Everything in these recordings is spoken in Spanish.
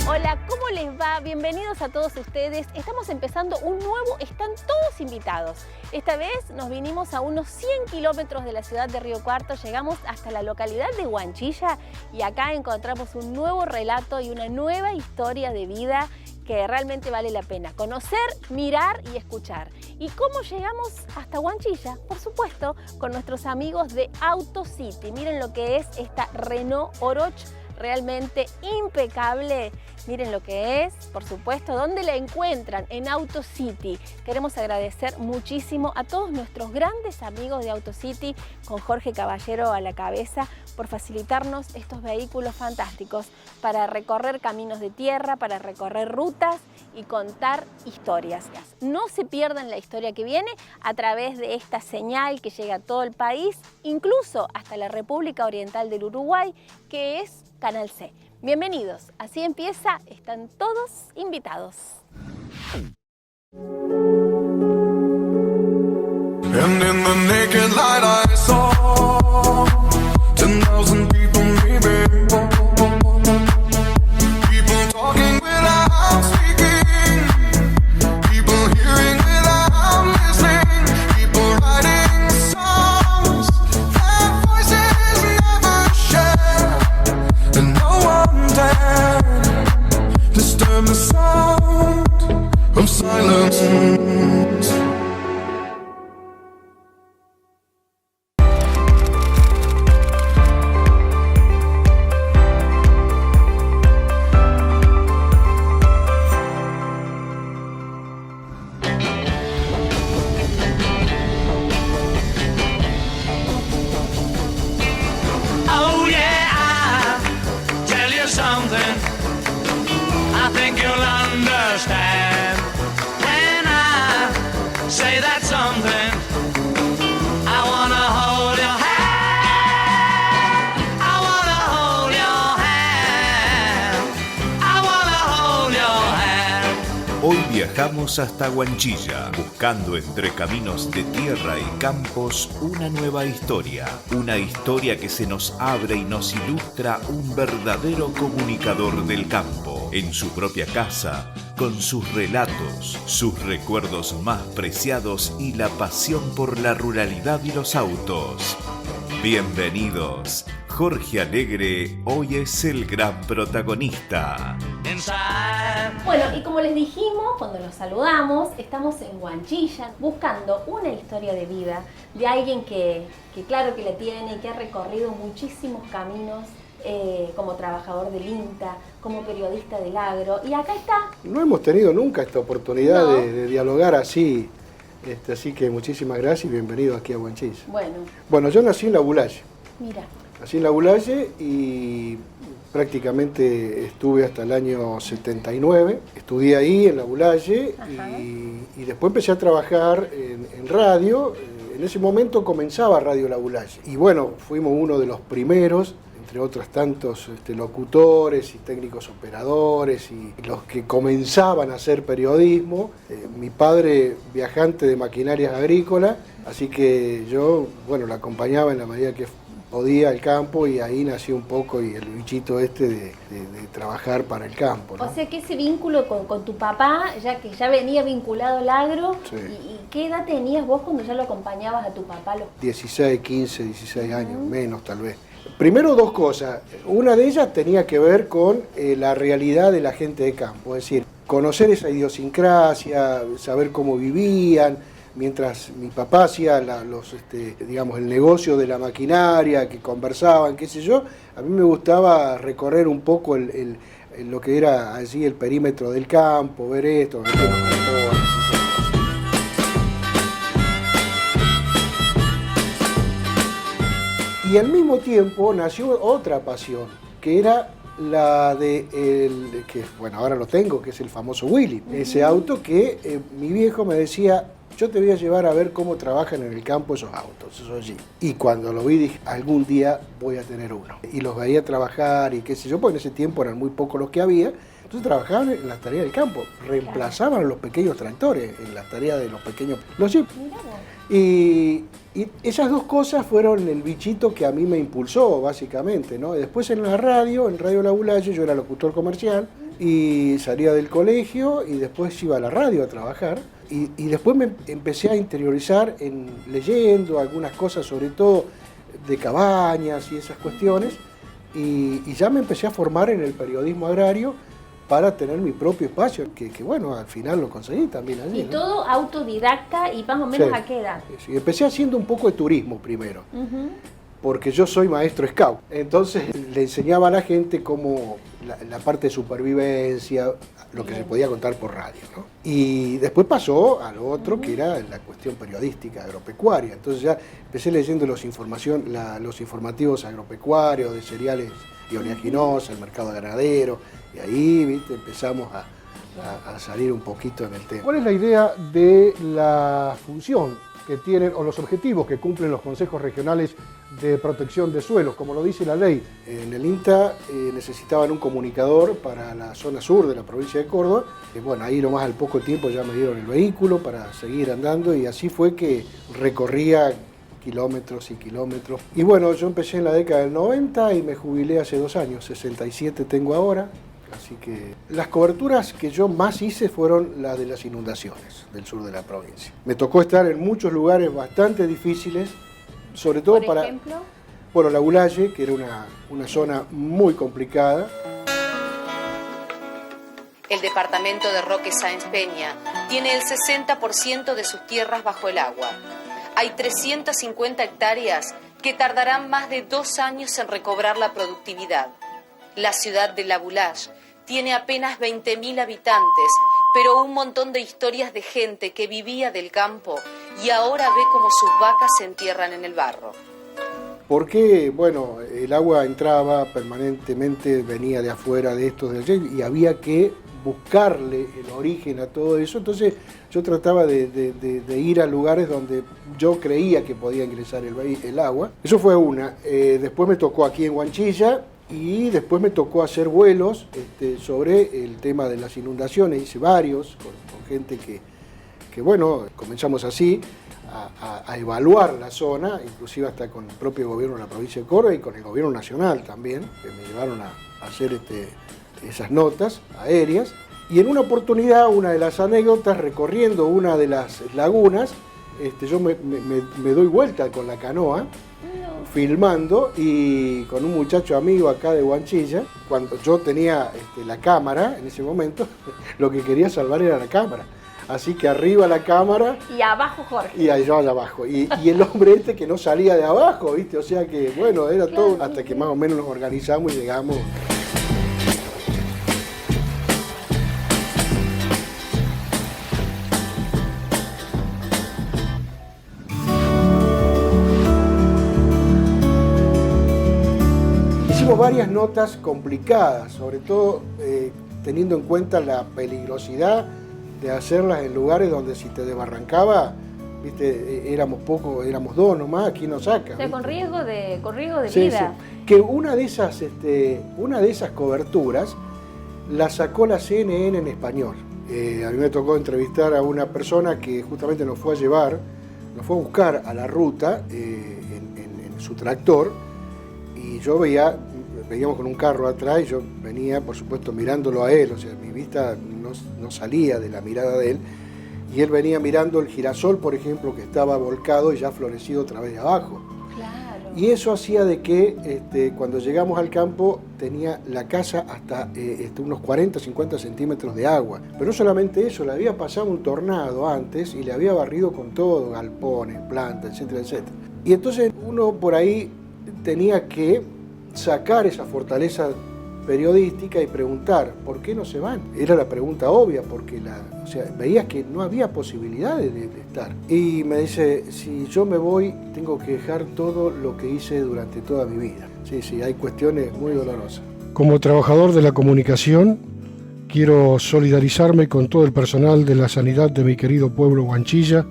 Hola, ¿cómo les va? Bienvenidos a todos ustedes. Estamos empezando un nuevo, están todos invitados. Esta vez nos vinimos a unos 100 kilómetros de la ciudad de Río Cuarto, llegamos hasta la localidad de Huanchilla y acá encontramos un nuevo relato y una nueva historia de vida que realmente vale la pena conocer, mirar y escuchar. ¿Y cómo llegamos hasta Huanchilla? Por supuesto, con nuestros amigos de AutoCity. Miren lo que es esta Renault Oroch, realmente impecable. Miren lo que es, por supuesto, ¿dónde la encuentran? En AutoCity. Queremos agradecer muchísimo a todos nuestros grandes amigos de AutoCity, con Jorge Caballero a la cabeza, por facilitarnos estos vehículos fantásticos para recorrer caminos de tierra, para recorrer rutas y contar historias. No se pierdan la historia que viene a través de esta señal que llega a todo el país, incluso hasta la República Oriental del Uruguay, que es Canal C. Bienvenidos, así empieza, están todos invitados. And in the naked light I saw 10,000 people maybe. People talking without speaking. People hearing without listening. People writing songs that voices never share. And no one dared disturb the sound of silence. Hoy viajamos hasta Huanchilla, buscando entre caminos de tierra y campos una nueva historia. Una historia que se nos abre y nos ilustra un verdadero comunicador del campo, en su propia casa, con sus relatos, sus recuerdos más preciados y la pasión por la ruralidad y los autos. Bienvenidos. Jorge Alegre hoy es el gran protagonista. Bueno, y como les dijimos cuando los saludamos, estamos en Huanchilla buscando una historia de vida de alguien que claro que la tiene, que ha recorrido muchísimos caminos como trabajador del INTA, como periodista del agro, y acá está. No hemos tenido nunca esta oportunidad No. de dialogar así, así que muchísimas gracias y bienvenido aquí a Huanchilla. Bueno, yo nací en La Bulaye. Mira. Nací en La Bulaye y prácticamente estuve hasta el año 79. Estudié ahí en La Bulaye y después empecé a trabajar en radio. En ese momento comenzaba Radio La Bulaye. Y bueno, fuimos uno de los primeros, entre otros tantos locutores y técnicos operadores y los que comenzaban a hacer periodismo. Mi padre viajante de maquinarias agrícolas, así que yo, bueno, la acompañaba en la medida que podía al campo y ahí nació un poco y el bichito de trabajar para el campo, ¿no? O sea que ese vínculo con tu papá, ya que ya venía vinculado al agro, Sí. ¿Y qué edad tenías vos cuando ya lo acompañabas a tu papá? 16, 15, 16 años, menos tal vez. Primero dos cosas. Una de ellas tenía que ver con la realidad de la gente de campo, es decir, conocer esa idiosincrasia, saber cómo vivían. Mientras mi papá hacía digamos, el negocio de la maquinaria, que conversaban, qué sé yo, a mí me gustaba recorrer un poco lo que era allí el perímetro del campo, ver esto, ver los motores. Y al mismo tiempo nació otra pasión, que era la de, que bueno, ahora lo tengo, que es el famoso Willy. Ese auto que mi viejo me decía, yo te voy a llevar a ver cómo trabajan en el campo esos autos, esos Jeep. Y cuando lo vi dije, algún día voy a tener uno. Y los veía trabajar y qué sé yo, porque en ese tiempo eran muy pocos los que había, Entonces trabajaban en las tareas del campo, reemplazaban a los pequeños tractores en las tareas de los pequeños, los jeeps. Y esas dos cosas fueron el bichito que a mí me impulsó, básicamente, ¿no? Después en la radio, en Radio Labulaye, yo era locutor comercial y salía del colegio y después iba a la radio a trabajar. Y después me empecé a interiorizar leyendo algunas cosas, sobre todo de cabañas y esas cuestiones, y ya me empecé a formar en el periodismo agrario para tener mi propio espacio, que bueno, al final lo conseguí también allí. Y ¿no? Todo autodidacta, y más o menos, sí. ¿A qué edad? Sí, empecé haciendo un poco de turismo primero, porque yo soy maestro scout, entonces le enseñaba a la gente cómo la parte de supervivencia, lo que se podía contar por radio, ¿no? Y después pasó a lo otro, que era la cuestión periodística agropecuaria. Entonces ya empecé leyendo los informativos agropecuarios de cereales y oleaginosa, el mercado ganadero, y ahí, ¿viste? Empezamos a salir un poquito en el tema. ¿Cuál es la idea de la función que tienen o los objetivos que cumplen los consejos regionales de protección de suelos, como lo dice la ley? En el INTA necesitaban un comunicador para la zona sur de la provincia de Córdoba. Bueno, ahí nomás al poco tiempo ya me dieron el vehículo para seguir andando y así fue que recorría kilómetros y kilómetros. Y bueno, yo empecé en la década del 90 y me jubilé hace 2 años, 67 tengo ahora. Así que las coberturas que yo más hice fueron las de las inundaciones del sur de la provincia. Me tocó estar en muchos lugares bastante difíciles, sobre todo ¿Por ejemplo? Bueno, Labulaye, que era una zona muy complicada. El departamento de Roque Sáenz Peña tiene el 60% de sus tierras bajo el agua. Hay 350 hectáreas que tardarán más de 2 años en recobrar la productividad. La ciudad de Labulaye tiene apenas 20.000 habitantes, pero un montón de historias de gente que vivía del campo y ahora ve cómo sus vacas se entierran en el barro. Porque, bueno, el agua entraba permanentemente, venía de afuera, de estos, de allí, y había que buscarle el origen a todo eso. Entonces yo trataba de ir a lugares donde yo creía que podía ingresar el agua. Eso fue una. Después me tocó aquí en Huanchilla, y después me tocó hacer vuelos sobre el tema de las inundaciones. Hice varios con gente que bueno, comenzamos así a evaluar la zona, inclusive hasta con el propio gobierno de la provincia de Córdoba y con el gobierno nacional también, que me llevaron a hacer esas notas aéreas. Y en una oportunidad, una de las anécdotas, recorriendo una de las lagunas, yo me doy vuelta con la canoa, filmando, y con un muchacho amigo acá de Huanchilla, cuando yo tenía la cámara en ese momento, lo que quería salvar era la cámara. Así que arriba la cámara. Y abajo Jorge. Y yo allá abajo. Y el hombre que no salía de abajo, ¿viste? O sea que, bueno, era todo, hasta que más o menos nos organizamos y llegamos. Varias notas complicadas, sobre todo teniendo en cuenta la peligrosidad de hacerlas en lugares donde si te desbarrancaba, viste, éramos pocos, éramos 2 nomás, aquí nos saca. O sea, con riesgo de sí, vida. Sí. Que una de esas coberturas la sacó la CNN en español. A mí me tocó entrevistar a una persona que justamente nos fue a buscar a la ruta en su tractor, y yo veníamos con un carro atrás y yo venía, por supuesto, mirándolo a él, o sea, mi vista no salía de la mirada de él, y él venía mirando el girasol, por ejemplo, que estaba volcado y ya florecido otra vez de abajo. Claro. Y eso hacía de que cuando llegamos al campo tenía la casa hasta unos 40, 50 centímetros de agua. Pero no solamente eso, le había pasado un tornado antes y le había barrido con todo, galpones, plantas, etcétera, etcétera. Y entonces uno por ahí tenía que sacar esa fortaleza periodística y preguntar, ¿por qué no se van? Era la pregunta obvia, porque veías que no había posibilidades de estar. Y me dice, si yo me voy, tengo que dejar todo lo que hice durante toda mi vida. Sí, hay cuestiones muy dolorosas. Como trabajador de la comunicación, quiero solidarizarme con todo el personal de la sanidad de mi querido pueblo Huanchilla.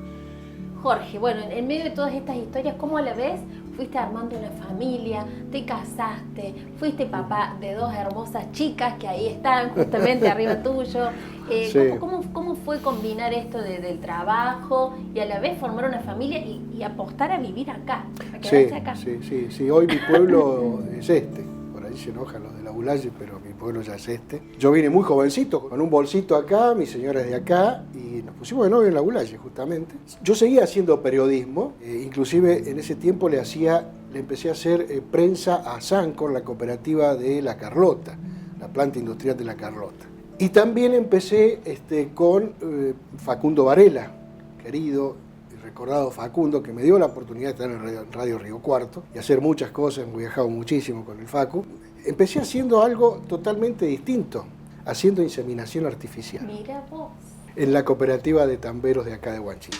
Jorge, bueno, en medio de todas estas historias, ¿cómo a la vez fuiste armando una familia, te casaste, fuiste papá de 2 hermosas chicas que ahí están justamente arriba tuyo. Sí. ¿Cómo fue combinar esto del trabajo y a la vez formar una familia y apostar a vivir acá, a quedarse acá? Sí. Hoy mi pueblo es este. Por ahí se enojan los de la Bulaye, pero mi pueblo ya es este. Yo vine muy jovencito, con un bolsito acá, mi señora es de acá, y nos pusimos de novio en la Bulaye, justamente. Yo seguía haciendo periodismo, inclusive en ese tiempo le empecé a hacer prensa a Sancor, la cooperativa de La Carlota, la planta industrial de La Carlota. Y también empecé con Facundo Varela, querido y recordado Facundo, que me dio la oportunidad de estar en Radio Río Cuarto y hacer muchas cosas. Hemos viajado muchísimo con el Facu. Empecé haciendo algo totalmente distinto, haciendo inseminación artificial. Mira vos. En la cooperativa de tamberos de acá de Huanchilla.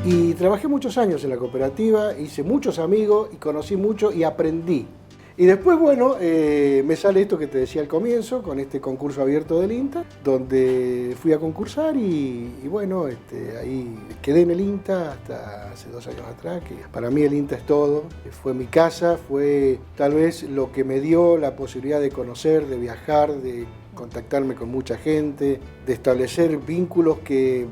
Y trabajé muchos años en la cooperativa, hice muchos amigos y conocí mucho y aprendí. Y después, bueno, me sale esto que te decía al comienzo, con este concurso abierto del INTA, donde fui a concursar y bueno, ahí quedé en el INTA hasta hace 2 años atrás, que para mí el INTA es todo, fue mi casa, fue tal vez lo que me dio la posibilidad de conocer, de viajar, de contactarme con mucha gente, de establecer vínculos que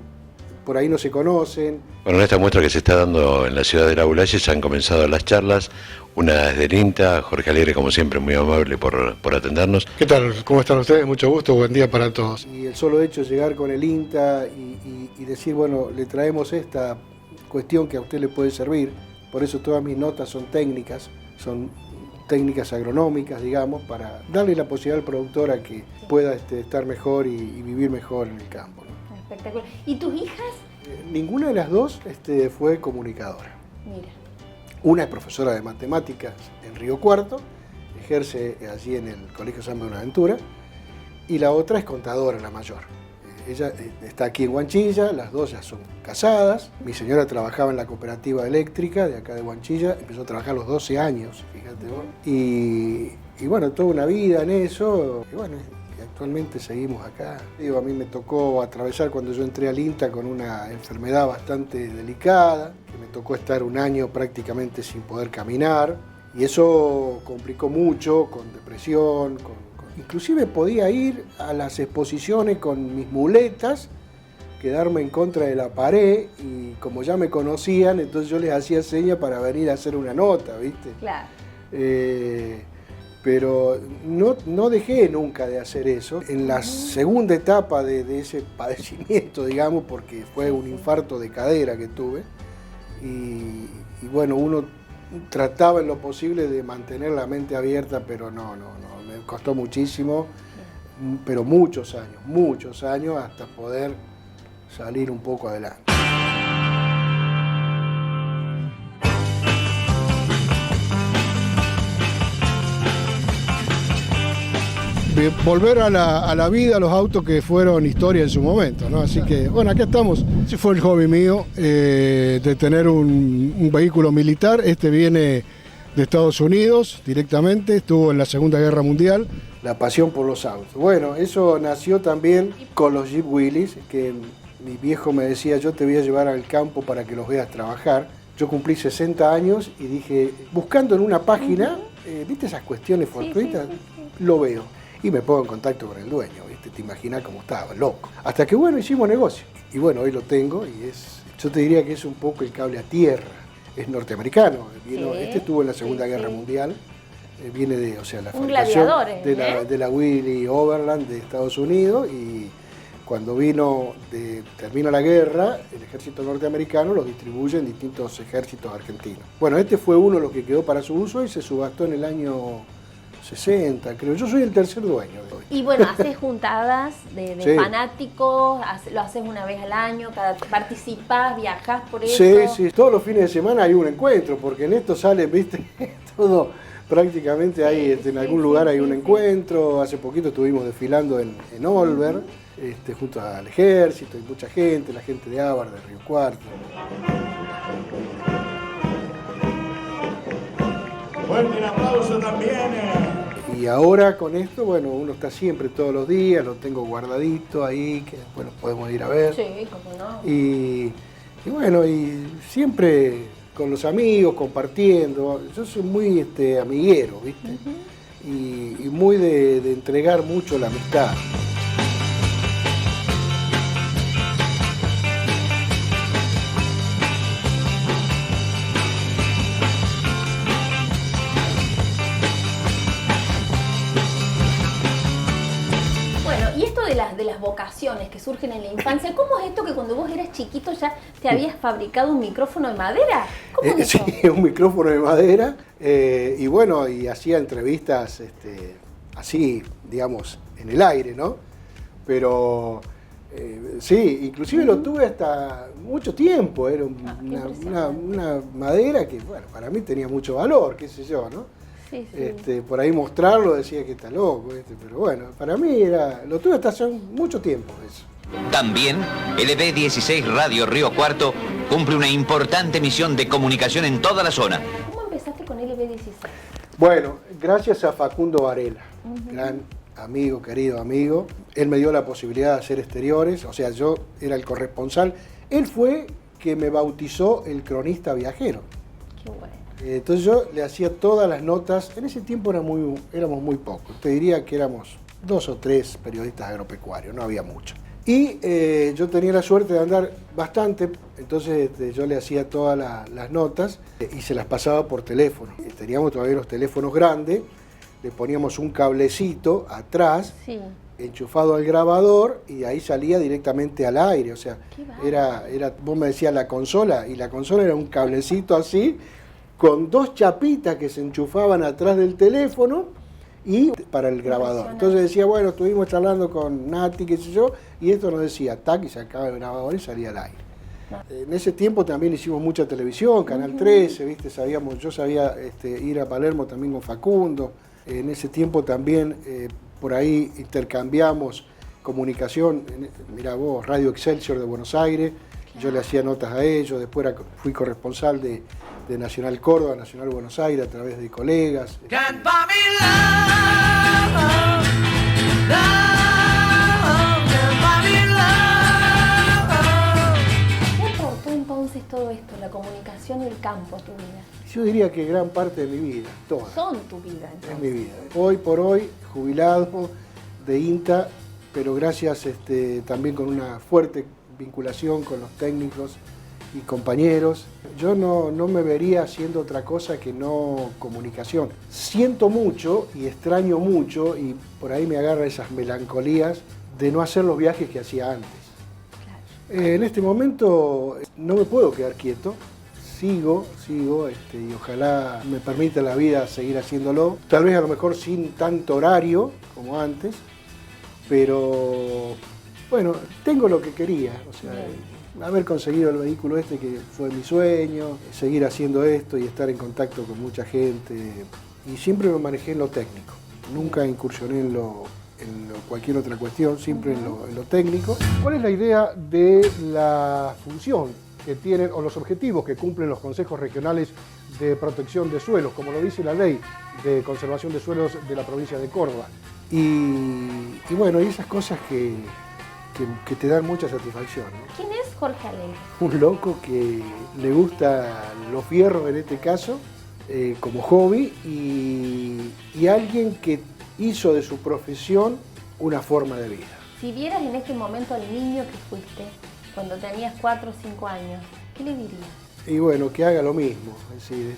por ahí no se conocen. Bueno, en esta muestra que se está dando en la ciudad de La Bulaye ya han comenzado las charlas, una desde el INTA, Jorge Alegre como siempre muy amable por atendernos. ¿Qué tal? ¿Cómo están ustedes? Mucho gusto, buen día para todos. Y el solo hecho de llegar con el INTA y decir, bueno, le traemos esta cuestión que a usted le puede servir, por eso todas mis notas son técnicas agronómicas, digamos, para darle la posibilidad al productor a que pueda estar mejor y vivir mejor en el campo, ¿no? Espectacular. ¿Y tus hijas? Ninguna de las dos fue comunicadora. Mira. Una es profesora de matemáticas en Río Cuarto, ejerce allí en el Colegio San Buenaventura, y la otra es contadora, la mayor. Ella está aquí en Huanchilla, las dos ya son casadas. Mi señora trabajaba en la cooperativa eléctrica de acá de Huanchilla, empezó a trabajar a los 12 años, fíjate vos. Y bueno, toda una vida en eso, y bueno, actualmente seguimos acá. Digo, a mí me tocó atravesar cuando yo entré al INTA con una enfermedad bastante delicada, que me tocó estar 1 año prácticamente sin poder caminar, y eso complicó mucho, con depresión, inclusive podía ir a las exposiciones con mis muletas, quedarme en contra de la pared, y como ya me conocían, entonces yo les hacía señas para venir a hacer una nota, ¿viste? Claro. Pero no dejé nunca de hacer eso. En la segunda etapa de ese padecimiento, digamos, porque fue un infarto de cadera que tuve, y bueno, uno trataba en lo posible de mantener la mente abierta, pero no, me costó muchísimo, pero muchos años hasta poder salir un poco adelante. Volver a la vida, a los autos que fueron historia en su momento, ¿no? Así que, bueno, aquí estamos. Ese fue el hobby mío, de tener un vehículo militar. Este viene de Estados Unidos directamente, estuvo en la Segunda Guerra Mundial. La pasión por los autos. Bueno, eso nació también con los Jeep Willys, que mi viejo me decía, yo te voy a llevar al campo para que los veas trabajar. Yo cumplí 60 años y dije, buscando en una página, ¿viste esas cuestiones fortuitas? Lo veo. Y me pongo en contacto con el dueño, ¿viste? Te imaginas cómo estaba, loco. Hasta que, bueno, hicimos negocio. Y bueno, hoy lo tengo y yo te diría que es un poco el cable a tierra. Es norteamericano. Este estuvo en la Segunda Guerra Mundial. Viene de, o sea, la fabricación de la Willys Overland de Estados Unidos, y cuando termina la guerra, el ejército norteamericano los distribuye en distintos ejércitos argentinos. Bueno, este fue uno de los que quedó para su uso y se subastó en el año 60, creo. Yo soy el tercer dueño de hoy. Y bueno, haces juntadas de fanáticos, lo haces una vez al año, participás, viajás por eso. Sí, todos los fines de semana hay un encuentro, porque en esto sale, viste, todo prácticamente hay, en algún lugar hay un encuentro. Hace poquito estuvimos desfilando en Olver, junto al ejército, y mucha gente, la gente de Ávar, de Río Cuarto. Fuerte el aplauso también. Y ahora con esto, bueno, uno está siempre todos los días, lo tengo guardadito ahí, que después nos podemos ir a ver. Sí, cómo no. Y bueno, y siempre con los amigos, compartiendo. Yo soy muy amiguero, ¿viste? Y muy de entregar mucho la amistad. De las vocaciones que surgen en la infancia, ¿cómo es esto que cuando vos eras chiquito ya te habías fabricado un micrófono de madera? ¿Cómo es eso? Sí, un micrófono de madera, y bueno, y hacía entrevistas así, digamos, en el aire, ¿no? Pero sí, inclusive lo tuve hasta mucho tiempo, era una madera que, bueno, para mí tenía mucho valor, qué sé yo, ¿no? Sí, sí. Por ahí mostrarlo decía que está loco, pero bueno, para mí lo tuve hasta hace mucho tiempo eso. También, LB16 Radio Río Cuarto cumple una importante misión de comunicación en toda la zona. ¿Cómo empezaste con LB16? Bueno, gracias a Facundo Varela, gran amigo, querido amigo. Él me dio la posibilidad de hacer exteriores, o sea, yo era el corresponsal. Él fue que me bautizó el cronista viajero. Qué bueno. Entonces yo le hacía todas las notas. En ese tiempo éramos muy pocos. Te diría que éramos 2 o 3 periodistas agropecuarios, no había mucho. Y yo tenía la suerte de andar bastante, entonces yo le hacía todas las notas y se las pasaba por teléfono. Teníamos todavía los teléfonos grandes, le poníamos un cablecito atrás, sí, enchufado al grabador, y ahí salía directamente al aire. O sea, vos me decías la consola, y la consola era un cablecito así, con 2 chapitas que se enchufaban atrás del teléfono y para el grabador. Entonces decía, bueno, estuvimos charlando con Nati, qué sé yo, y esto nos decía, tac, y sacaba el grabador y salía al aire. En ese tiempo también hicimos mucha televisión, Canal 13, ¿viste? Yo sabía ir a Palermo también con Facundo. En ese tiempo también por ahí intercambiamos comunicación, mirá vos, Radio Excelsior de Buenos Aires, yo le hacía notas a ellos, después fui corresponsal de Nacional Córdoba, Nacional Buenos Aires, a través de colegas. ¿Qué aportó entonces todo esto, la comunicación y el campo a tu vida? Yo diría que gran parte de mi vida, toda. Son tu vida, entonces. Es mi vida. Hoy por hoy, jubilado de INTA, pero gracias también con una fuerte vinculación con los técnicos y compañeros. Yo no me vería haciendo otra cosa que no comunicación. Siento mucho y extraño mucho, y por ahí me agarra esas melancolías de no hacer los viajes que hacía antes. Claro. En este momento no me puedo quedar quieto. Sigo, y ojalá me permita la vida seguir haciéndolo. Tal vez a lo mejor sin tanto horario como antes, pero bueno, tengo lo que quería, o sea, haber conseguido el vehículo que fue mi sueño, seguir haciendo esto y estar en contacto con mucha gente. Y siempre me manejé en lo técnico, nunca incursioné en cualquier otra cuestión, siempre en lo técnico. ¿Cuál es la idea de la función que tienen o los objetivos que cumplen los consejos regionales de protección de suelos, como lo dice la ley de conservación de suelos de la provincia de Córdoba? Y bueno, y esas cosas que te dan mucha satisfacción, ¿no? ¿Quién es Jorge Alén? Un loco que le gusta los fierros en este caso, como hobby, y alguien que hizo de su profesión una forma de vida. Si vieras en este momento al niño que fuiste, cuando tenías 4 o 5 años, ¿qué le dirías? Y bueno, que haga lo mismo, es decir,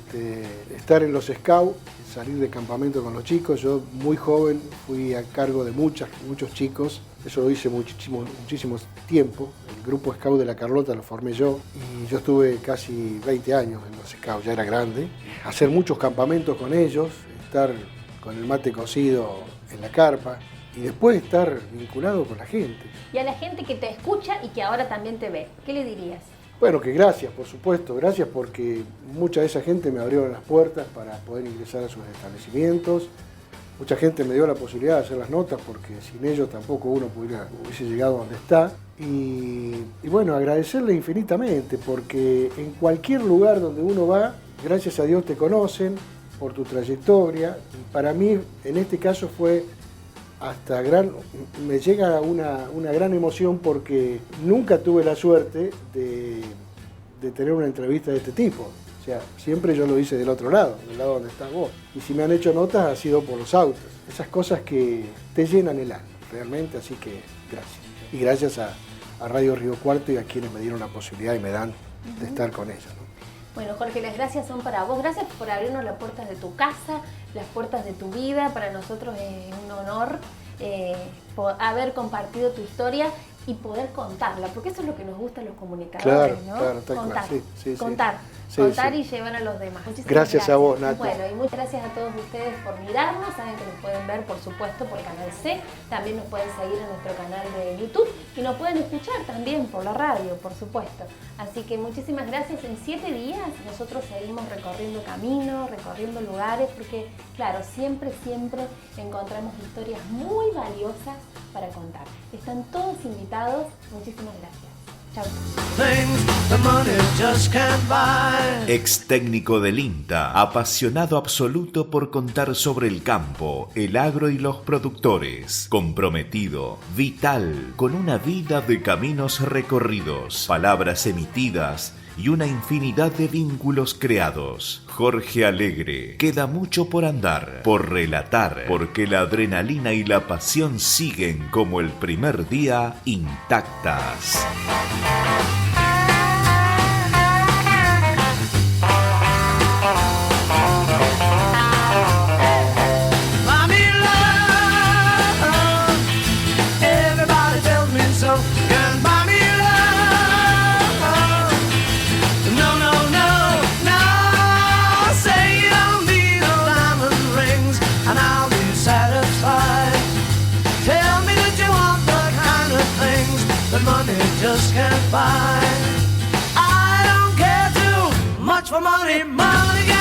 estar en los scouts, salir de campamento con los chicos. Yo muy joven fui a cargo de muchos chicos, eso lo hice muchísimo tiempo. El grupo scout de La Carlota lo formé yo, y yo estuve casi 20 años en los scouts, ya era grande. Hacer muchos campamentos con ellos, estar con el mate cocido en la carpa, y después estar vinculado con la gente. Y a la gente que te escucha y que ahora también te ve, ¿qué le dirías? Bueno, que gracias, por supuesto, gracias porque mucha de esa gente me abrió las puertas para poder ingresar a sus establecimientos. Mucha gente me dio la posibilidad de hacer las notas porque sin ellos tampoco uno hubiese llegado a donde está. Y bueno, agradecerle infinitamente porque en cualquier lugar donde uno va, gracias a Dios te conocen por tu trayectoria. Y para mí, en este caso fue me llega una gran emoción porque nunca tuve la suerte de tener una entrevista de este tipo. O sea, siempre yo lo hice del otro lado, del lado donde estás vos. Y si me han hecho notas ha sido por los autos. Esas cosas que te llenan el alma, realmente, así que gracias. Y gracias a Radio Río Cuarto y a quienes me dieron la posibilidad y me dan de estar con ella, ¿no? Bueno, Jorge, las gracias son para vos. Gracias por abrirnos las puertas de tu casa, las puertas de tu vida. Para nosotros es un honor por haber compartido tu historia y poder contarla, porque eso es lo que nos gusta a los comunicadores, ¿no? Claro, tal contar, cual, sí, contar, sí, contar sí. Y llevar a los demás. Muchísimas Gracias a vos, Nati. Bueno, y muchas gracias a todos ustedes por mirarnos. Saben que nos pueden ver, por supuesto, por Canal C. También nos pueden seguir en nuestro canal de YouTube y nos pueden escuchar también por la radio, por supuesto. Así que muchísimas gracias. En 7 días nosotros seguimos recorriendo caminos, recorriendo lugares, porque, claro, siempre encontramos historias muy valiosas para contar. Están todos invitados. Muchísimas gracias. Chao. Ex técnico del INTA, apasionado absoluto por contar sobre el campo, el agro y los productores, comprometido, vital, con una vida de caminos recorridos, palabras emitidas y una infinidad de vínculos creados. Jorge Alegre, queda mucho por andar, por relatar, porque la adrenalina y la pasión siguen como el primer día intactas. Just can't buy. I don't care too much for money, money.